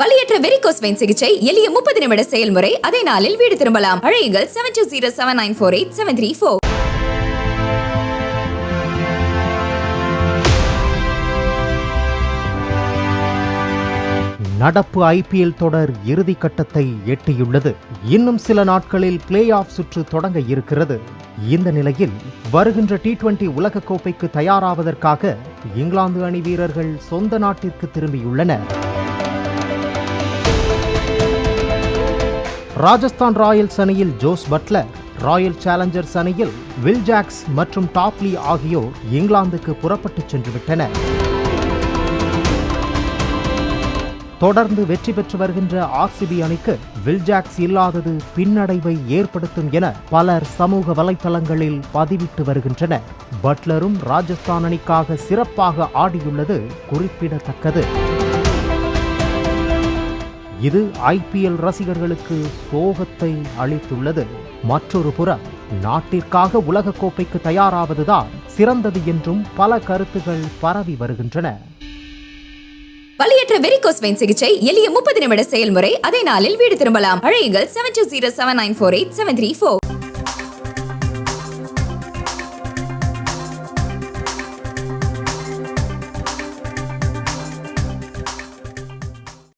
வலியற்ற varicose vein சிகிச்சை எளிய 30 நிமிட செயல்முறை. அதே நாளில் வீடு திரும்பலாம். அழையுங்கள் 7207948734. நடப்பு ஐபிஎல் தொடர் இறுதி கட்டத்தை எட்டியுள்ளது. இன்னும் சில நாட்களில் பிளே ஆஃப் சுற்று தொடங்க இருக்கிறது. இந்த நிலையில் வருகின்ற T20 உலகக்கோப்பைக்கு தயாராவதற்காக இங்கிலாந்து அணி வீரர்கள் சொந்த நாட்டிற்கு திரும்பியுள்ளனர். ராஜஸ்தான் ராயல்ஸ் அணியில் ஜோஸ் பட்லர், ராயல் சேலஞ்சர்ஸ் அணியில் வில் ஜாக்ஸ் மற்றும் டாப்லி ஆகியோர் இங்கிலாந்துக்கு புறப்பட்டு சென்று விட்டனர். தொடர்ந்து வெற்றி பெற்று வருகின்ற RCB அணிக்கு வில் ஜாக்ஸ் இல்லாதது பின்னடைவை ஏற்படுத்தும் என பலர் சமூக வலைதளங்களில் பதிவிட்டு வருகின்றனர். பட்லரும் ராஜஸ்தான் அணிக்காக சிறப்பாக ஆடியுள்ளது குறிப்பிடத்தக்கது. இது IPL ரசிகர்களுக்கு சோகத்தை அளித்துள்ளது. மற்றொரு புறம் நாட்டிற்காக உலகக்கோப்பைக்கு தயாராவதுதான் சிறந்தது என்றும் பல கருத்துகள் பரவி வருகின்றன. வலியற்ற வெரிகோஸ் வெயின் சிகிச்சை எளிய 30 நிமிட செயல்முறை. அதே நாளில் வீடு திரும்பலாம். அழையுங்கள் 7207948734.